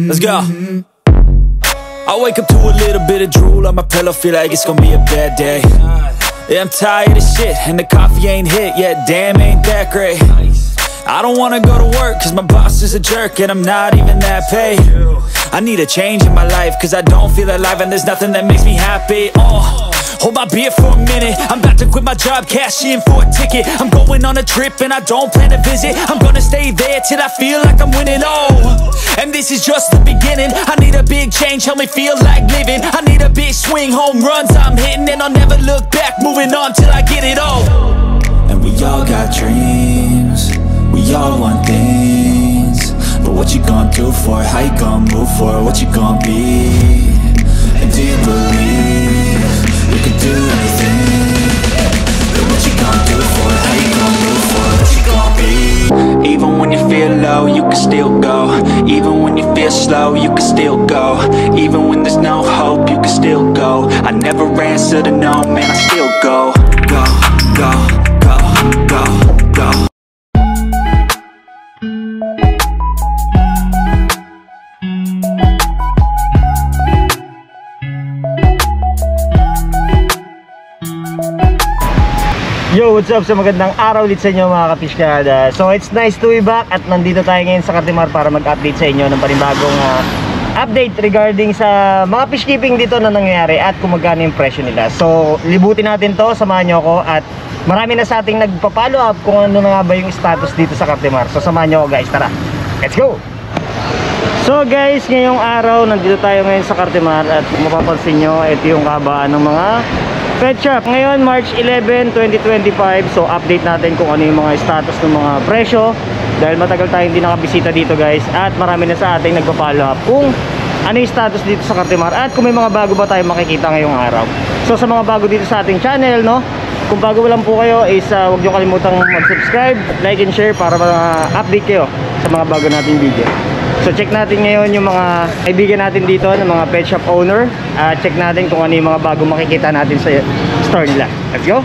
Let's go. I wake up to a little bit of drool on my pillow, feel like it's gonna be a bad day. Yeah, I'm tired of shit, and the coffee ain't hit yet, damn, ain't that great. I don't wanna go to work, cause my boss is a jerk, and I'm not even that paid. I need a change in my life, cause I don't feel alive, and there's nothing that makes me happy. Hold my beer for a minute, I'm about to quit my job, cash in for a ticket. I'm going on a trip and I don't plan to visit. I'm gonna stay there till I feel like I'm winning, and this is just the beginning. I need a big change, help me feel like living. I need a big swing, home runs I'm hitting, and I'll never look back, moving on till I get it all. And we all got dreams, we all want things, but what you gonna do for it? How you gonna move for it? What you gonna be? And do you believe you can do anything? But what you gonna do for it? How you gonna move for it? What you gonna be? Even when you feel low, you can still go. Even when you feel slow, you can still go. Even when there's no hope, you can still go. I never answer to no, man, I still go. Go, go, go, go, go. Yo, what's up? So magandang araw ulit sa inyo mga kapishkada. So it's nice to be back at nandito tayo ngayon sa Cartimar para mag-update sa inyo ng panibagong update regarding sa mga fish keeping dito na nangyayari at kung magkano yung presyo nila. So libutin natin to, samahan nyo ako, at marami na sa ating nagpa-follow up kung ano na nga ba yung status dito sa Cartimar. So samahan nyo ako guys, tara, let's go! So guys, ngayong araw nandito tayo ngayon sa Cartimar at kung mapapansin nyo, ito yung kabaan ng mga pet shop. Ngayon March 11, 2025. So update natin kung ano yung mga status ng mga presyo, dahil matagal tayong hindi nakabisita dito guys, at marami na sa ating nagpa-follow up kung ano yung status dito sa Cartimar at kung may mga bago ba tayo makikita ngayong araw. So sa mga bago dito sa ating channel, no, kung bago lang po kayo is huwag nyo kalimutang mag-subscribe, like and share para ma-update kayo sa mga bago nating video. So check natin ngayon yung mga kaibigan natin dito ng mga pet shop owner. Check natin kung ano yung mga bago makikita natin sa store nila. Let's go!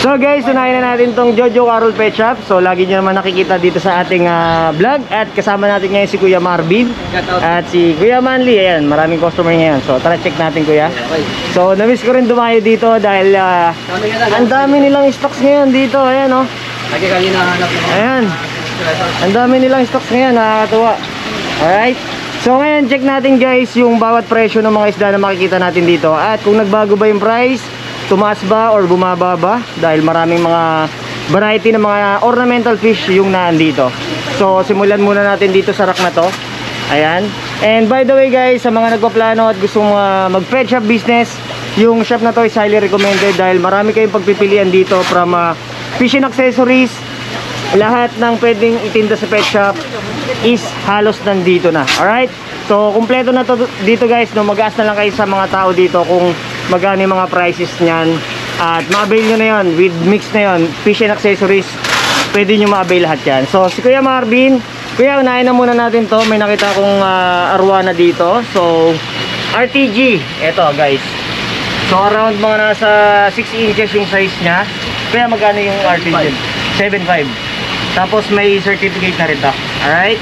So guys, unahin na natin tong Jojo Carol Pet Shop. So lagi nyo naman nakikita dito sa ating vlog. At kasama natin ngayon si Kuya Marvin at si Kuya Manly. Ayan, maraming customer ngayon. So tara, check natin kuya. So namiss ko rin dumayo dito dahil ang dami nilang stocks ngayon dito. Ayan o. Ayan, ang dami nilang stocks ngayon, nakakatuwa. Alright, so ngayon check natin guys yung bawat presyo ng mga isda na makikita natin dito, at kung nagbago ba yung price, tumaas ba or bumaba ba, dahil maraming mga variety ng mga ornamental fish yung naandito. So simulan muna natin dito sa rack na to. Ayan, and by the way guys, sa mga nagpaplano at gustong mag pet shop business, yung shop na to is highly recommended dahil marami kayong pagpipilian dito from fishing accessories. Lahat ng pwedeng itinda sa pet shop is halos nandito na. Alright, so kumpleto na to dito guys, no? Mag-ask na lang kayo sa mga tao dito kung magkano yung mga prices nyan, at ma-avail nyo na yun with mix na yun, fish and accessories, pwede nyo ma-avail lahat yan. So si Kuya Marvin, kuya, unahin na muna natin to. May nakita akong arwana dito. So RTG, eto guys, so around mga nasa 6 inches yung size nya. Kaya magkano yung RTG? 7.5. Tapos may certificate na rin to. Alright,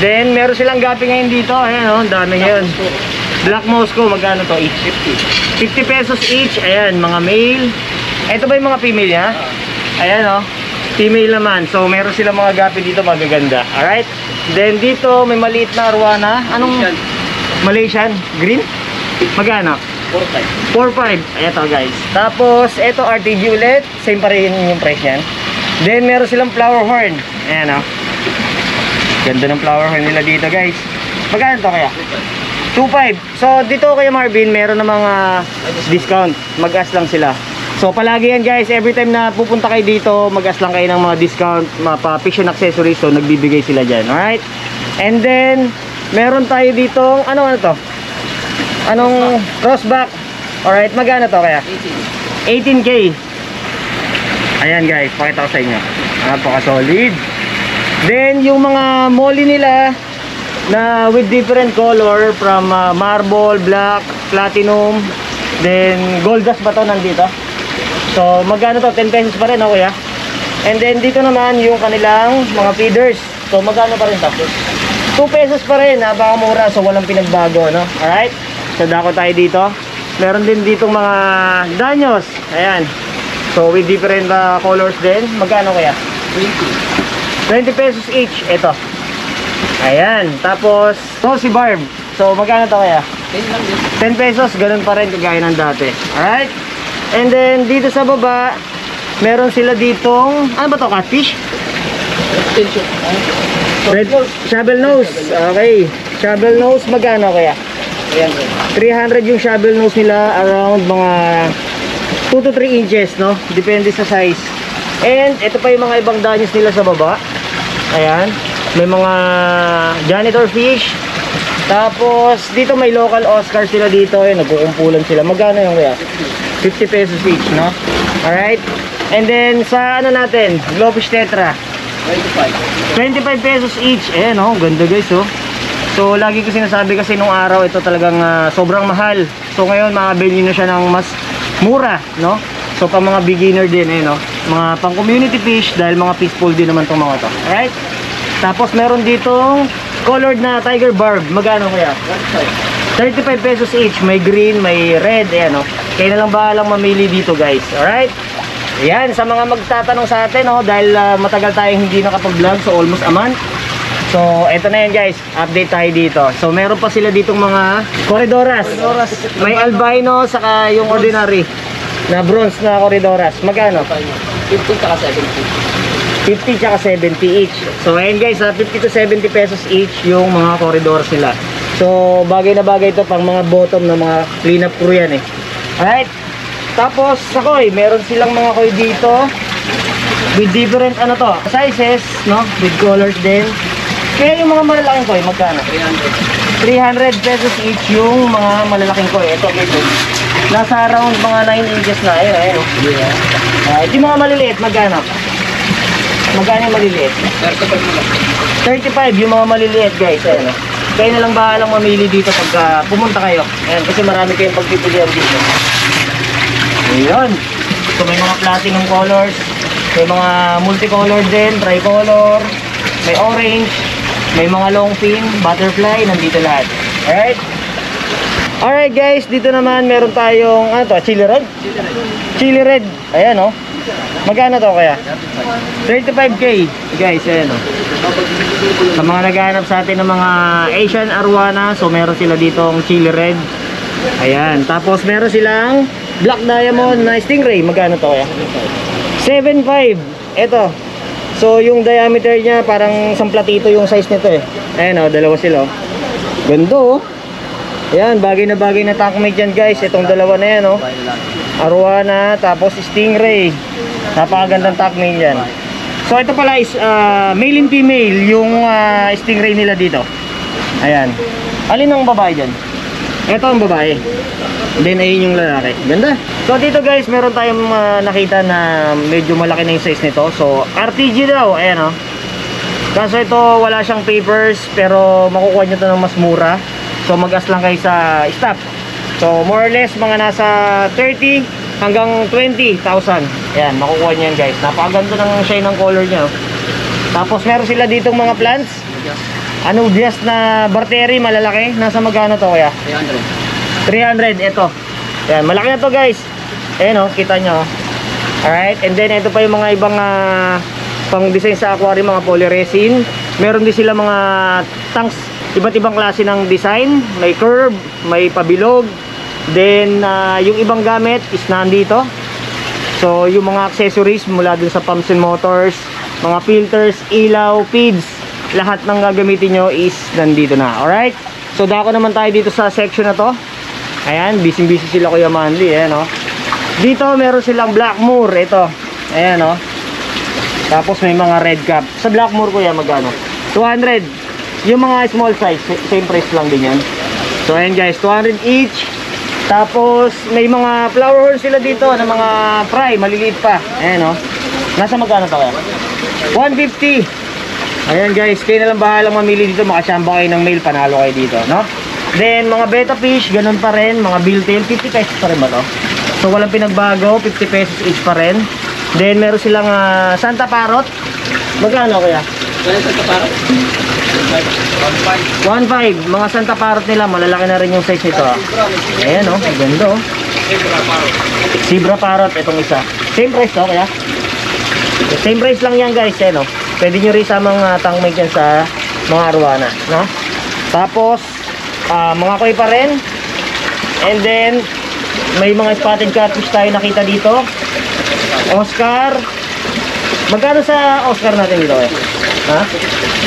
then meron silang gapi ngayon dito. Ayan o, dami ngayon. Black Moscow, magkano to each? 50 pesos each. Ayan, mga male. Ito ba yung mga female nya? Ayan o, female naman. So meron silang mga gapi dito, magaganda. Alright, then dito may maliit na arwana. Anong? Malaysian green? Magkano? 4.5. Ito guys. Tapos ito RTG ulit, same pa rin yung price yan. Then meron silang flower horn. Ayan o, ganda ng flower horn nila dito guys. Magkano to kaya? 2.5. So dito kaya Marvin, meron na mga discount. Mag-ask lang sila. So palagi yan guys, every time na pupunta kayo dito, mag-ask lang kayo ng mga discount, mga fish and accessories. So nagbibigay sila dyan. Alright, and then meron tayo dito, ano to? Anong crossback? Alright, magkano to kaya? 18K. Ayan guys, pakita ko sa inyo, napaka solid. Then yung mga molly nila na with different color, from marble, black, platinum, then gold dust ba to nandito? So magkano to? 10 pesos pa rin, kuya. And then dito naman yung kanilang mga feeders. So magkano pa rin to? 2 pesos pa rin, napakamura. So walang pinagbago, no? Alright, so dako tayo dito. Meron din ditong mga danyos. Ayan, so with different colors din. Magkano kaya? 20 pesos each. Ito, ayan. Tapos Saucy Barb, so magkano to kaya? 10 pesos, ganun pa rin kagaya ng dati. Alright, and then dito sa baba meron sila ditong, ano ba to, catfish? Red shovel nose. Okay, shovel nose, magkano kaya? 300 yung shovel nose nila, around mga 2 to 3 inches, no? Depende sa size. And ito pa yung mga ibang danyos nila sa baba. Ayan, may mga janitor fish. Tapos dito may local Oscar sila dito, eh, nagkukumpulan sila. Magkano yung kaya? 50 pesos each, no? Alright, and then sa ano natin, glowfish tetra, 25 pesos each. Eh, no? Ganda guys, oh. So lagi ko sinasabi kasi nung araw ito talagang sobrang mahal. So ngayon makabili na siya ng mas mura, no? So pang mga beginner din, eh, no? Mga pang community fish, dahil mga fishbowl din naman tong mga to. Alright, tapos meron ditong colored na tiger barb. Magkano kaya? 35 pesos each. May green, may red, ayan, no? Kaya na lang bahalang mamili dito guys. Alright, ayan, sa mga magtatanong sa atin, no? Dahil matagal tayong hindi nakapag-vlog, so almost a month. So eto na yan guys, update tayo dito. So meron pa sila ditong mga Corydoras. May albino, saka yung ordinary na bronze na Corydoras. Magkano? 50 tsaka 70. 50 tsaka 70 each. So ayan guys, 50 to 70 pesos each yung mga Corydoras sila. So bagay na bagay ito pang mga bottom na mga clean up crew yan, eh. Alright, tapos sa koi, meron silang mga koi dito with different ano to, sizes, no? With colors din. Kaya yung mga malalaking koi, magkano? 300 pesos each yung mga malalaking koi. Ito guys, nasa around mga 9 inches na. Ayun, ayun. Ito yung mga maliliit, magkano? Magkano yung maliliit? 35 yung mga maliliit guys. Ayun, kaya na lang bahalang mamili dito pag pumunta kayo. Ayan, kasi marami kayong pagpipilian dito. Ayun. So may mga platinum colors, may mga multicolor din, tricolor, may orange, may mga long fin, butterfly, nandito lahat. Alright. Alright guys, dito naman meron tayong ano to, chili red? Chili red. Ayan, oh. Magkano to kaya? 35k guys, ayan, oh. Sa mga naghahanap sa atin ng mga Asian Arowana, so meron sila ditong chili red. Ayan, tapos meron silang black diamond na stingray. Magkano to kaya? 7.5. Ito, so yung diameter niya parang isang platito yung size nito, eh. Ayan, oh, dalawa sila, oh. Ganda, oh. Ayan, bagay na tackmate yan guys. Itong dalawa na yan, oh, Arowana, tapos stingray. Napakagandang tackmate yan. So ito pala is male and female yung stingray nila dito. Ayan, alin ang babae dyan? Ito ang babae, then ayun yung lalaki. Ganda. So dito guys, meron tayong nakita na medyo malaki na yung size nito. So RTG daw, ayan, oh. Kaso ito wala siyang papers, pero makukuha nyo ito ng mas mura. So mag-as lang kayo sa stock. So more or less mga nasa 30 hanggang 20,000. Ayan, makukuha nyo yan guys. Napakaganda ng shine ng color niya, oh. Tapos meron sila ditong mga plants. Ano, dias na Barteri, malalaki. Nasa magkano to kaya? 300. Ito. Ayan, malaki na to guys. Ayan, oh, kita nyo, oh. Alright, and then ito pa yung mga ibang pang design sa aquarium, mga polyresin. Meron din sila mga tanks, iba't ibang klase ng design. May curve, may pabilog. Then yung ibang gamit is nandito. So yung mga accessories mula dun sa pumps and motors, mga filters, ilaw, feeds, lahat ng gagamitin nyo is nandito na. Alright, so dako naman tayo dito sa section na to. Ayan, busy sila Kuya Manly. Ayan, oh. Dito meron silang Blackmore. Ito, ayan, oh. Tapos may mga red cap. Sa Blackmore Kuya, magkano? 200. Yung mga small size, same price lang din yan. So ayan guys, 200 each. Tapos may mga flower horn sila dito na mga fry, maliliit pa. Ayan, oh. Nasa magkano to kaya? 150. Ayan guys, kayo na lang bahalang mamili dito. Makasamba kayo ng male, panalo kayo dito, no? Then mga betta fish, ganun pa rin. Mga billtail, 50 pesos pa rin ba to? So walang pinagbago, 50 pesos each pa rin. Then meron silang Santa Parrot. Magkano kaya? Kaya sa kaparot? 1.5. Mga Santa Parrot nila, malalaki na rin yung size nito. Ayan oh, ganda oh. Zebra Parrot, itong isa. Same price to kaya? Same price lang yan guys, eh, no? Pwede nyo rin samang tangmig yan sa mga arwana, no? Tapos, mga koi pa rin. And then, may mga spotted catfish tayo nakita dito. Oscar. Magkano sa Oscar natin dito eh? Ha?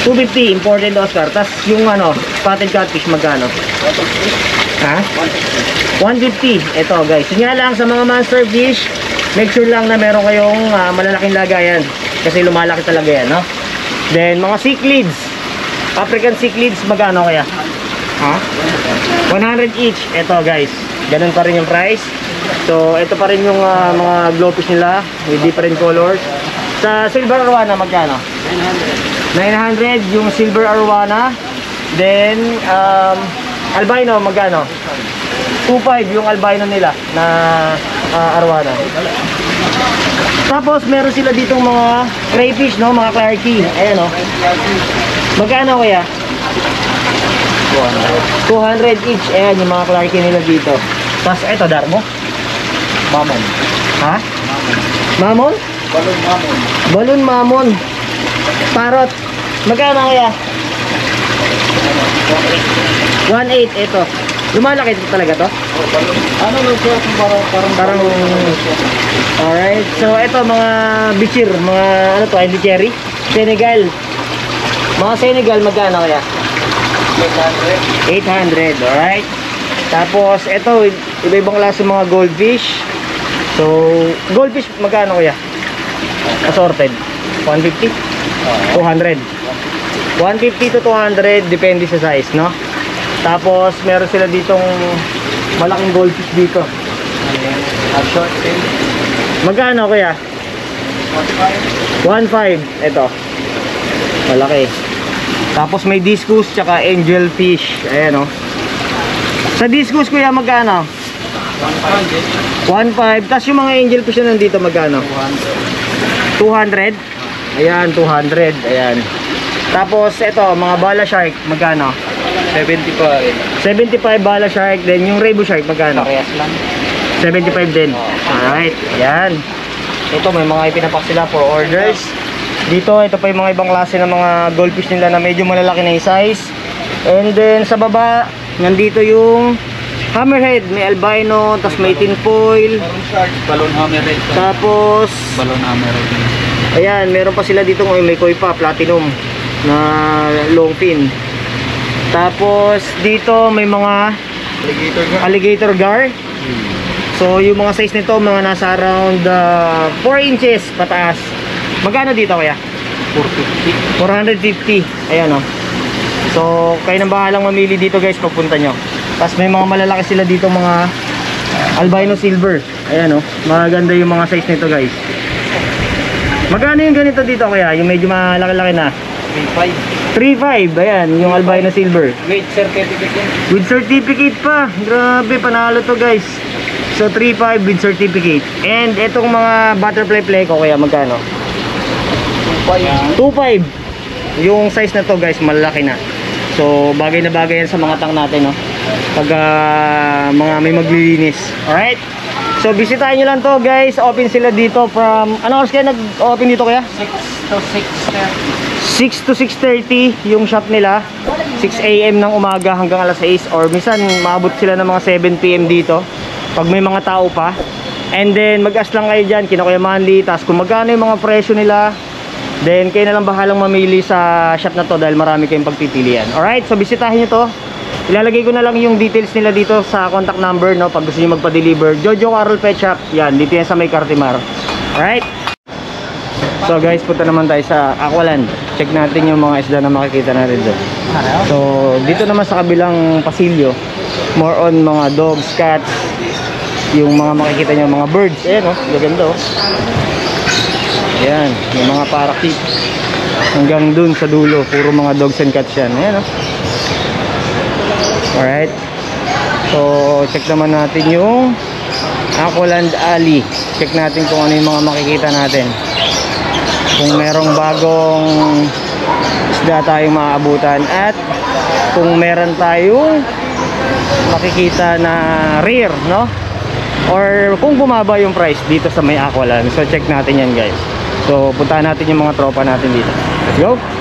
250 imported Oscar. Tapos yung spotted catfish magkano? Ha? 150. Ito guys. Yun nga lang sa mga monster fish, make sure lang na meron kayong malalaking lagayan. Kasi lumalaki talaga yan, no? Then mga cichlids. African cichlids magkano kaya? Ha? 100 each. Ito guys. Ganun pa rin yung price. So ito pa rin yung mga glowfish nila with different colors. Sa silver arwana magkano? 900 yung silver arwana. Then albino magkano? 2.5 yung albino nila na arwana. Tapos meron sila ditong mga crayfish, no, mga clarky. Ayan oh. Magkano kaya? 200 each. Ayan yung mga clarky nila dito. Tapos eto darmo. Mamon. Ha? Mamon? Balon mamon. Balon mamon. Parrot. Magkano kaya? 1.8 ito. Lumalaki talaga to? Oh, balon. Ano lang siya? Parang alright. So ito mga bichir, mga ano to, hindi cherry. Senegal. Mga Senegal magkano kaya? 800. Alright. Tapos ito iba-ibang klase mga goldfish. So goldfish magkano kaya? Assorted 150? 200. 150 to 200 depende sa size, no? Tapos meron sila ditong malaking goldfish dito. short tail. Magkano kaya? 1.5. Ito. Malaki. Tapos may discus tsaka angel fish. Ayan o. Sa discus kuya magkano? 1.5. Tapos yung mga angel fish na nandito magkano? 200. Ayan, 200. Ayan. Tapos ito, mga bala shark magkano? 75. 75 bala shark. Then yung rainbow shark magkano? Parehas lang. 75 din. Alright, ayan. Ito may mga ipinapak sila for orders. Dito, ito pa yung mga ibang klase ng mga goldfish nila na medyo malalaki na yung size. And then sa baba, nandito yung hammerhead. May albino, tapos may tin foil. Balon hammerhead. Tapos, Balon hammerhead. ayan, meron pa sila dito ngayon. May koi pa, platinum na long fin. Tapos dito may mga alligator gar. So yung mga size nito mga nasa around 4 inches pataas. Magkano dito kaya? 450. Ayan o. So kayo nang bahalang mamili dito guys pagpunta nyo. Tapos may mga malalaki sila dito mga albino silver. Ayan o. Maganda yung mga size nito guys. Magkano yung ganito dito kaya? Yung medyo malaki-laki na? 3.5. Ayan yung albino silver. With certificate. With certificate pa. Grabe, panalo to guys. So 3.5 with certificate. And etong mga butterfly pleco kaya magkano? 2.5. Yung size na to guys malaki na. So bagay na bagay yan sa mga tang natin, no? Pag mga may maglilinis. Alright. So bisitahin nyo lang to guys. Open sila dito from ano oras kaya nag-open dito kaya? 6 to 6:30 yung shop nila. 6 AM ng umaga hanggang alas 6 or minsan maabot sila ng mga 7 PM dito pag may mga tao pa. And then mag-ask lang kayo dyan kina Kuya Manly. Tapos kung magkano yung mga presyo nila, then kayo na lang bahalang mamili sa shop na to dahil marami kayong pagpipilian. Alright, so bisitahin nyo to. Ilalagay ko na lang yung details nila dito sa contact number, no, pag gusto nyo magpa-deliver. Jojo Carol Pet Shop. Yan, dito yan sa may Cartimar. Alright. So guys, punta naman tayo sa Aqualand. Check natin yung mga isda na makikita natin doon. So dito naman sa kabilang pasilyo, more on mga dogs, cats, yung mga makikita nyo, mga birds. Ayan o, gaganda o. Ayan, yung mga parakeet. Hanggang dun sa dulo, puro mga dogs and cats yan. Ayan o. Alright. So check naman natin yung Aqualand Alley. Check natin kung ano yung mga makikita natin. kung merong bagong isda tayong maaabutan, at kung meron tayong makikita na rare, no? Or kung bumaba yung price dito sa may Aqualand. So check natin yan guys. So puntahan natin yung mga tropa natin dito. Let's go!